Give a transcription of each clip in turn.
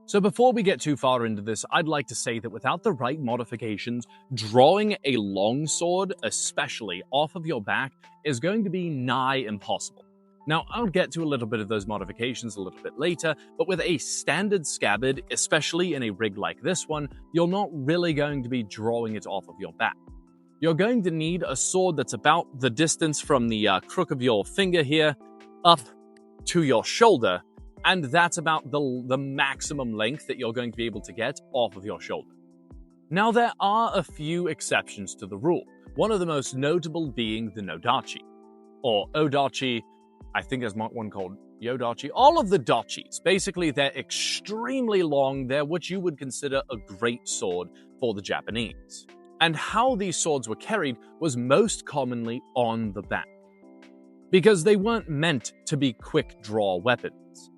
So before we get too far into this, I'd like to say that without the right modifications, drawing a longsword, especially off of your back, is going to be nigh impossible. Now, I'll get to a little bit of those modifications a little bit later, but with a standard scabbard, especially in a rig like this one, you're not really going to be drawing it off of your back. You're going to need a sword that's about the distance from the crook of your finger here up to your shoulder, and that's about the maximum length that you're going to be able to get off of your shoulder. Now, there are a few exceptions to the rule, one of the most notable being the Nodachi, or Odachi. I think there's one called Yodachi. All of the dachis, basically, they're extremely long. They're what you would consider a great sword for the Japanese. And how these swords were carried was most commonly on the back, because they weren't meant to be quick draw weapons.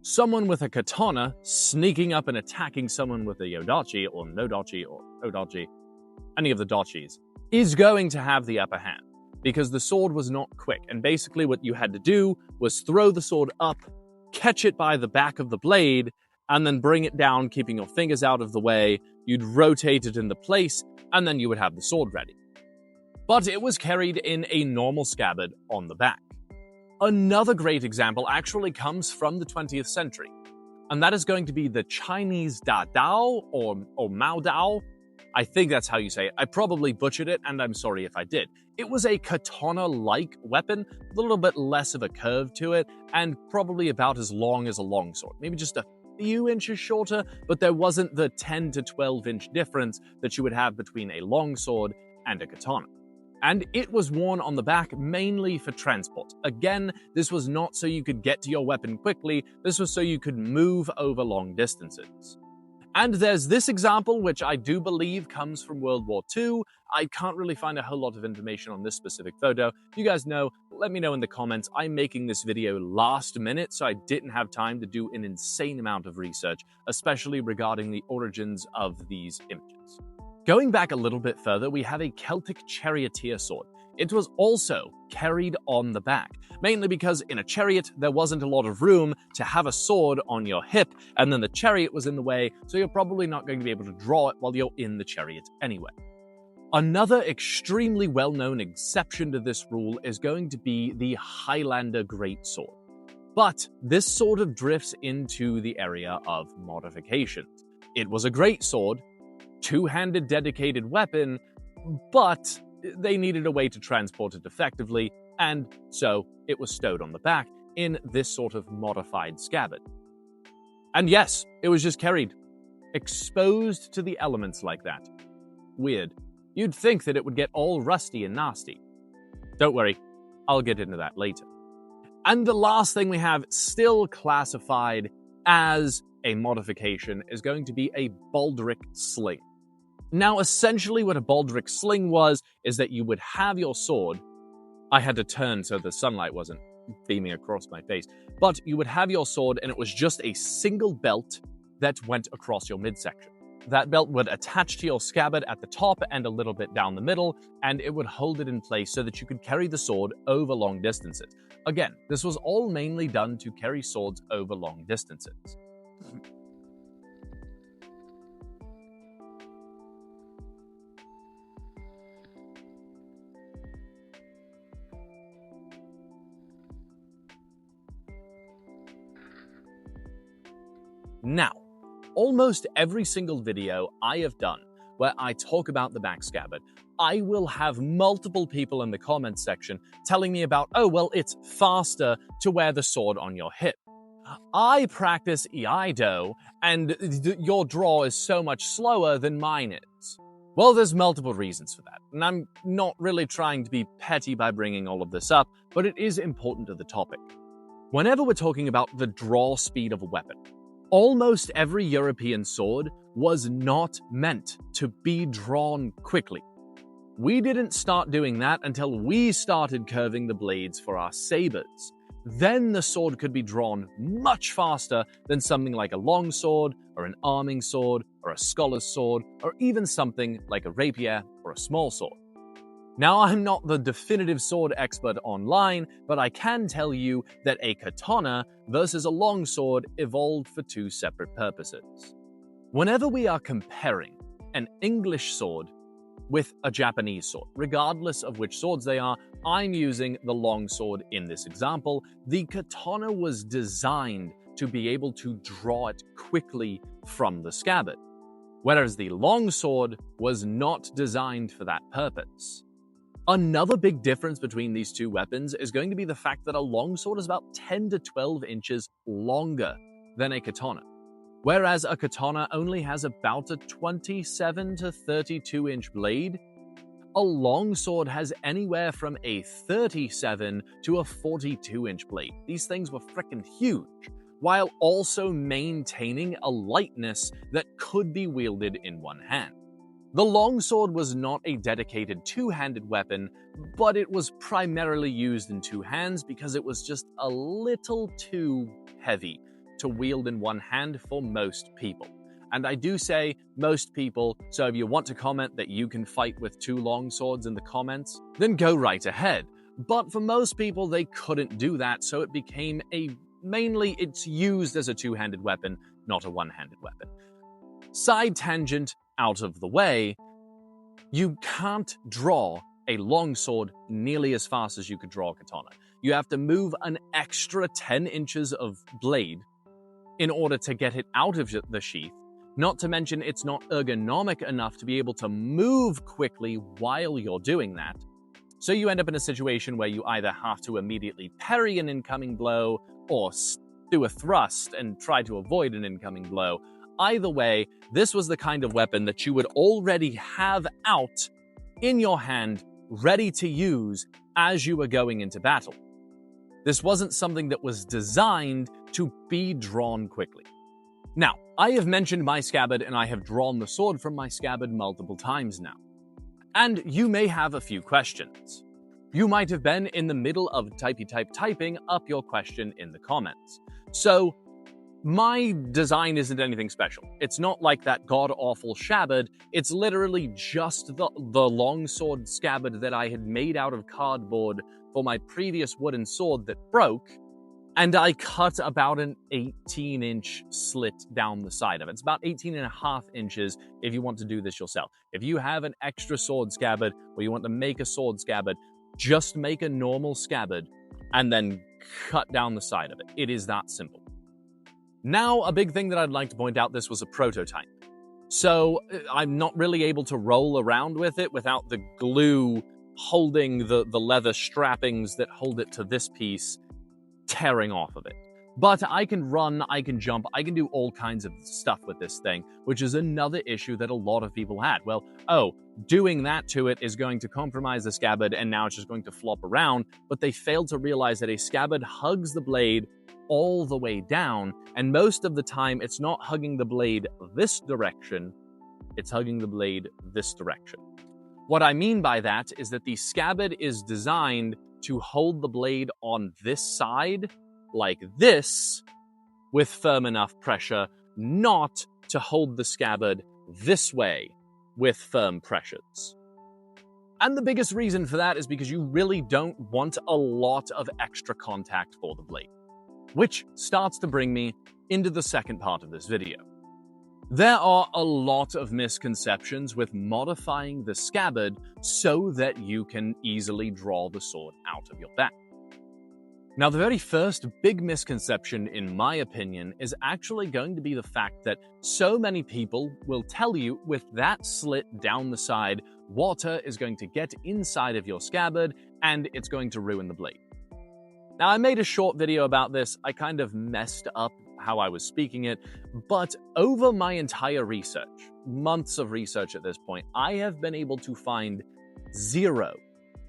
Someone with a katana sneaking up and attacking someone with a Yodachi or Nodachi or Odachi, any of the dachis, is going to have the upper hand, because the sword was not quick, and basically what you had to do was throw the sword up, catch it by the back of the blade, and then bring it down, keeping your fingers out of the way. You'd rotate it into place, and then you would have the sword ready. But it was carried in a normal scabbard on the back. Another great example actually comes from the 20th century, and that is going to be the Chinese Da Dao or Mao Dao. I think that's how you say it. I probably butchered it, and I'm sorry if I did. It was a katana-like weapon, a little bit less of a curve to it, and probably about as long as a longsword. Maybe just a few inches shorter, but there wasn't the 10 to 12 inch difference that you would have between a longsword and a katana. And it was worn on the back mainly for transport. Again, this was not so you could get to your weapon quickly, this was so you could move over long distances. And there's this example, which I do believe comes from World War II. I can't really find a whole lot of information on this specific photo. If you guys know, let me know in the comments. I'm making this video last minute, so I didn't have time to do an insane amount of research, especially regarding the origins of these images. Going back a little bit further, we have a Celtic charioteer sword. It was also carried on the back, mainly because in a chariot there wasn't a lot of room to have a sword on your hip, and then the chariot was in the way, so you're probably not going to be able to draw it while you're in the chariot anyway. Another extremely well-known exception to this rule is going to be the Highlander Greatsword. But this sort of drifts into the area of modifications. It was a greatsword, two-handed dedicated weapon, but they needed a way to transport it effectively, and so it was stowed on the back in this sort of modified scabbard. And yes, it was just carried, exposed to the elements like that. Weird. You'd think that it would get all rusty and nasty. Don't worry, I'll get into that later. And the last thing we have still classified as a modification is going to be a baldric sling. Now, essentially what a baldric sling was is that you would have your sword. I had to turn so the sunlight wasn't beaming across my face. But you would have your sword, and it was just a single belt that went across your midsection. That belt would attach to your scabbard at the top and a little bit down the middle, and it would hold it in place so that you could carry the sword over long distances. Again, this was all mainly done to carry swords over long distances. Now, almost every single video I have done where I talk about the back scabbard, I will have multiple people in the comments section telling me about, oh, well, it's faster to wear the sword on your hip. I practice Iaido, and your draw is so much slower than mine is. Well, there's multiple reasons for that, and I'm not really trying to be petty by bringing all of this up, but it is important to the topic. Whenever we're talking about the draw speed of a weapon, almost every European sword was not meant to be drawn quickly. We didn't start doing that until we started curving the blades for our sabers. Then the sword could be drawn much faster than something like a long sword, or an arming sword, or a scholar's sword, or even something like a rapier or a small sword. Now, I'm not the definitive sword expert online, but I can tell you that a katana versus a longsword evolved for two separate purposes. Whenever we are comparing an English sword with a Japanese sword, regardless of which swords they are, I'm using the longsword in this example. The katana was designed to be able to draw it quickly from the scabbard, whereas the longsword was not designed for that purpose. Another big difference between these two weapons is going to be the fact that a longsword is about 10 to 12 inches longer than a katana, whereas a katana only has about a 27 to 32 inch blade. A longsword has anywhere from a 37 to a 42 inch blade. These things were freaking huge, while also maintaining a lightness that could be wielded in one hand. The longsword was not a dedicated two-handed weapon, but it was primarily used in two hands because it was just a little too heavy to wield in one hand for most people. And I do say most people, so if you want to comment that you can fight with two longswords in the comments, then go right ahead. But for most people, they couldn't do that, so it became mainly it's used as a two-handed weapon, not a one-handed weapon. Side tangent out of the way, you can't draw a longsword nearly as fast as you could draw a katana. You have to move an extra 10 inches of blade in order to get it out of the sheath, not to mention it's not ergonomic enough to be able to move quickly while you're doing that. So you end up in a situation where you either have to immediately parry an incoming blow or do a thrust and try to avoid an incoming blow. Either way, this was the kind of weapon that you would already have out in your hand, ready to use as you were going into battle. This wasn't something that was designed to be drawn quickly. Now, I have mentioned my scabbard and I have drawn the sword from my scabbard multiple times now. And you may have a few questions. You might have been in the middle of typing up your question in the comments. So, my design isn't anything special. It's not like that god-awful scabbard. It's literally just the longsword scabbard that I had made out of cardboard for my previous wooden sword that broke, and I cut about an 18-inch slit down the side of it. It's about 18.5 inches if you want to do this yourself. If you have an extra sword scabbard or you want to make a sword scabbard, just make a normal scabbard and then cut down the side of it. It is that simple. Now, a big thing that I'd like to point out, this was a prototype. So I'm not really able to roll around with it without the glue holding the leather strappings that hold it to this piece tearing off of it. But I can run, I can jump, I can do all kinds of stuff with this thing, which is another issue that a lot of people had. Well, doing that to it is going to compromise the scabbard and now it's just going to flop around, but they failed to realize that a scabbard hugs the blade all the way down, and most of the time it's not hugging the blade this direction, it's hugging the blade this direction. What I mean by that is that the scabbard is designed to hold the blade on this side, like this, with firm enough pressure, not to hold the scabbard this way with firm pressures. And the biggest reason for that is because you really don't want a lot of extra contact for the blade. Which starts to bring me into the second part of this video. There are a lot of misconceptions with modifying the scabbard so that you can easily draw the sword out of your back. Now, the very first big misconception, in my opinion, is actually going to be the fact that so many people will tell you with that slit down the side, water is going to get inside of your scabbard and it's going to ruin the blade. Now, I made a short video about this. I kind of messed up how I was speaking it, but over my entire research, months of research at this point, I have been able to find 0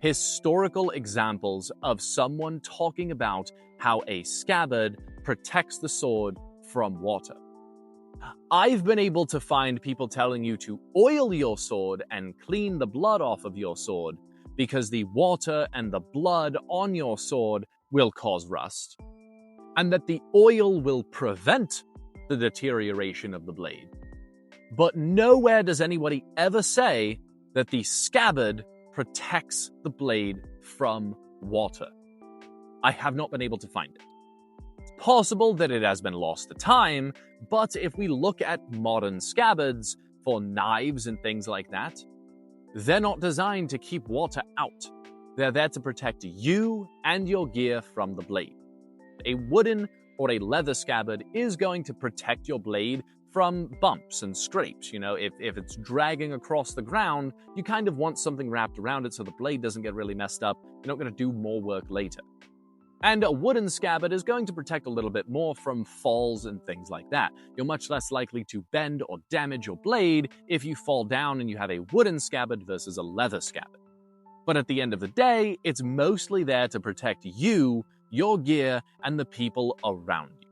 historical examples of someone talking about how a scabbard protects the sword from water. I've been able to find people telling you to oil your sword and clean the blood off of your sword because the water and the blood on your sword will cause rust, and that the oil will prevent the deterioration of the blade. But nowhere does anybody ever say that the scabbard protects the blade from water. I have not been able to find it. It's possible that it has been lost to time, but if we look at modern scabbards for knives and things like that, they're not designed to keep water out. They're there to protect you and your gear from the blade. A wooden or a leather scabbard is going to protect your blade from bumps and scrapes. You know, if it's dragging across the ground, you kind of want something wrapped around it so the blade doesn't get really messed up. You're not going to do more work later. And a wooden scabbard is going to protect a little bit more from falls and things like that. You're much less likely to bend or damage your blade if you fall down and you have a wooden scabbard versus a leather scabbard. But at the end of the day, it's mostly there to protect you, your gear, and the people around you.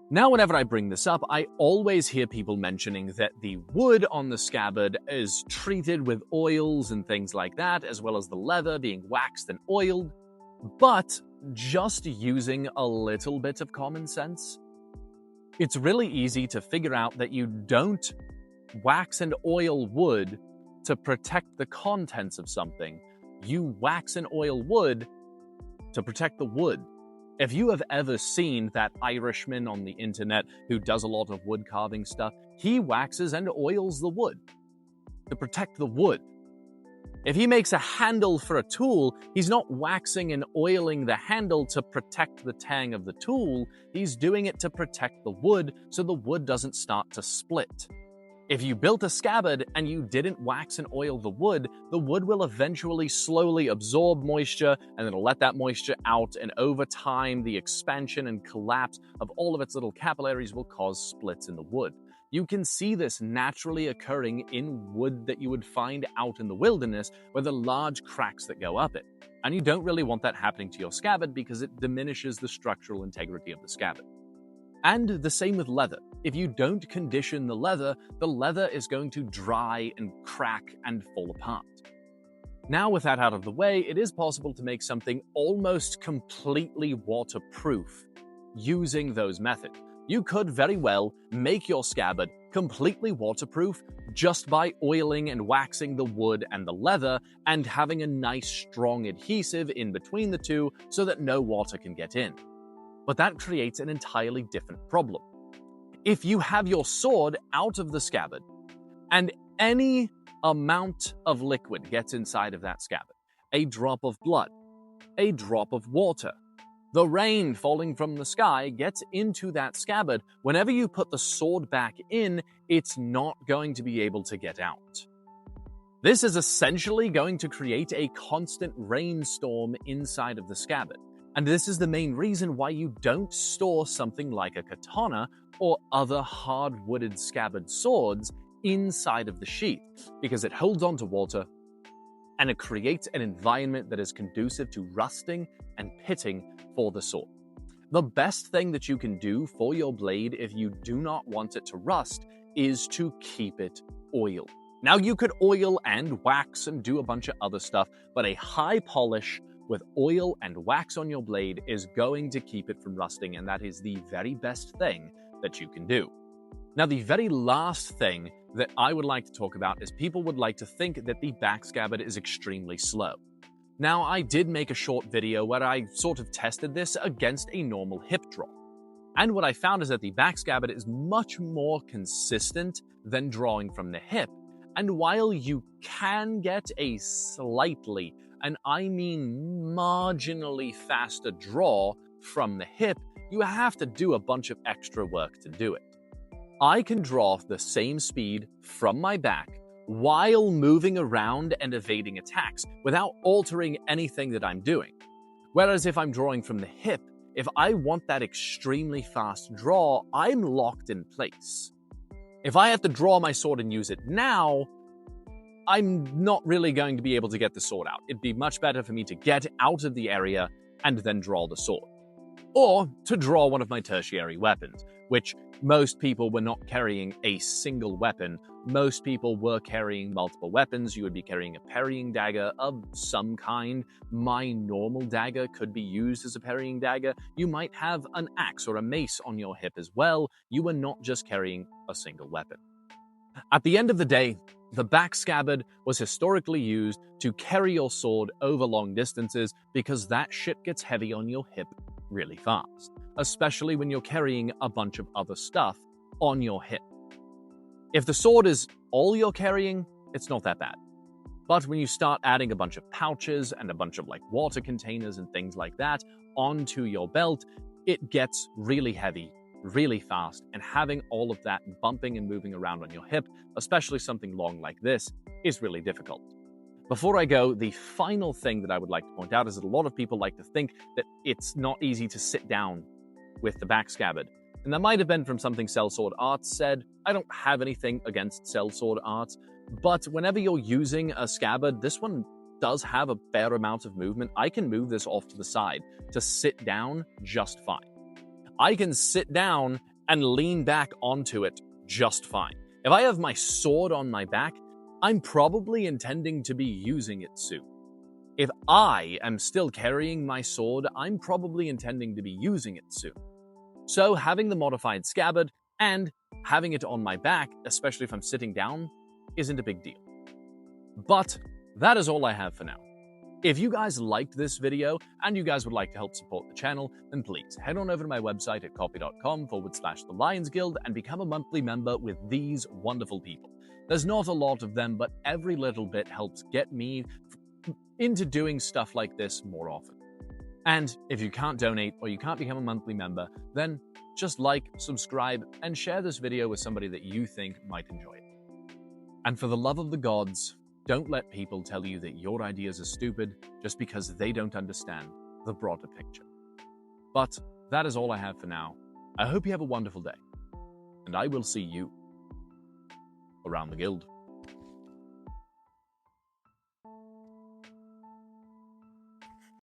Now, whenever I bring this up, I always hear people mentioning that the wood on the scabbard is treated with oils and things like that, as well as the leather being waxed and oiled. But just using a little bit of common sense, it's really easy to figure out that you don't wax and oil wood to protect the contents of something. You wax and oil wood to protect the wood. If you have ever seen that Irishman on the internet who does a lot of wood carving stuff, he waxes and oils the wood to protect the wood. If he makes a handle for a tool, he's not waxing and oiling the handle to protect the tang of the tool. He's doing it to protect the wood so the wood doesn't start to split. If you built a scabbard and you didn't wax and oil the wood will eventually slowly absorb moisture and it'll let that moisture out, and over time the expansion and collapse of all of its little capillaries will cause splits in the wood. You can see this naturally occurring in wood that you would find out in the wilderness where there are large cracks that go up it. And you don't really want that happening to your scabbard because it diminishes the structural integrity of the scabbard. And the same with leather. If you don't condition the leather is going to dry and crack and fall apart. Now, with that out of the way, it is possible to make something almost completely waterproof using those methods. You could very well make your scabbard completely waterproof just by oiling and waxing the wood and the leather and having a nice strong adhesive in between the two so that no water can get in. But that creates an entirely different problem. If you have your sword out of the scabbard and any amount of liquid gets inside of that scabbard, a drop of blood, a drop of water, the rain falling from the sky gets into that scabbard, whenever you put the sword back in, it's not going to be able to get out. This is essentially going to create a constant rainstorm inside of the scabbard. And this is the main reason why you don't store something like a katana or other hard-wooded scabbard swords inside of the sheath, because it holds on to water and it creates an environment that is conducive to rusting and pitting for the sword. The best thing that you can do for your blade if you do not want it to rust is to keep it oiled. Now, you could oil and wax and do a bunch of other stuff, but a high polish with oil and wax on your blade is going to keep it from rusting, and that is the very best thing that you can do. Now, the very last thing that I would like to talk about is people would like to think that the back scabbard is extremely slow. Now, I did make a short video where I sort of tested this against a normal hip draw. And what I found is that the back scabbard is much more consistent than drawing from the hip. And while you can get a slightly, and I mean marginally faster draw from the hip, you have to do a bunch of extra work to do it. I can draw the same speed from my back while moving around and evading attacks without altering anything that I'm doing. Whereas if I'm drawing from the hip, if I want that extremely fast draw, I'm locked in place. If I have to draw my sword and use it now, I'm not really going to be able to get the sword out. It'd be much better for me to get out of the area and then draw the sword. Or to draw one of my tertiary weapons, which most people were not carrying a single weapon. Most people were carrying multiple weapons. You would be carrying a parrying dagger of some kind. My normal dagger could be used as a parrying dagger. You might have an axe or a mace on your hip as well. You were not just carrying a single weapon. At the end of the day, The back scabbard was historically used to carry your sword over long distances because that shit gets heavy on your hip really fast, especially when you're carrying a bunch of other stuff on your hip. If the sword is all you're carrying, it's not that bad. But when you start adding a bunch of pouches and a bunch of water containers and things like that onto your belt, it gets really heavy really fast, and having all of that bumping and moving around on your hip, especially something long like this, is really difficult. Before I go, the final thing that I would like to point out is that a lot of people like to think that it's not easy to sit down with the back scabbard. And that might have been from something Sellsword Arts said. I don't have anything against Sellsword Arts, but whenever you're using a scabbard, this one does have a fair amount of movement. I can move this off to the side to sit down just fine. I can sit down and lean back onto it just fine. If I have my sword on my back, I'm probably intending to be using it soon. If I am still carrying my sword, I'm probably intending to be using it soon. So having the modified scabbard and having it on my back, especially if I'm sitting down, isn't a big deal. But that is all I have for now. If you guys liked this video and you guys would like to help support the channel, then please head on over to my website at copy.com/The Lions Guild and become a monthly member with these wonderful people. There's not a lot of them, but every little bit helps get me into doing stuff like this more often. And if you can't donate or you can't become a monthly member, then just like, subscribe, and share this video with somebody that you think might enjoy it. And for the love of the gods, don't let people tell you that your ideas are stupid just because they don't understand the broader picture. But that is all I have for now. I hope you have a wonderful day, and I will see you around the guild.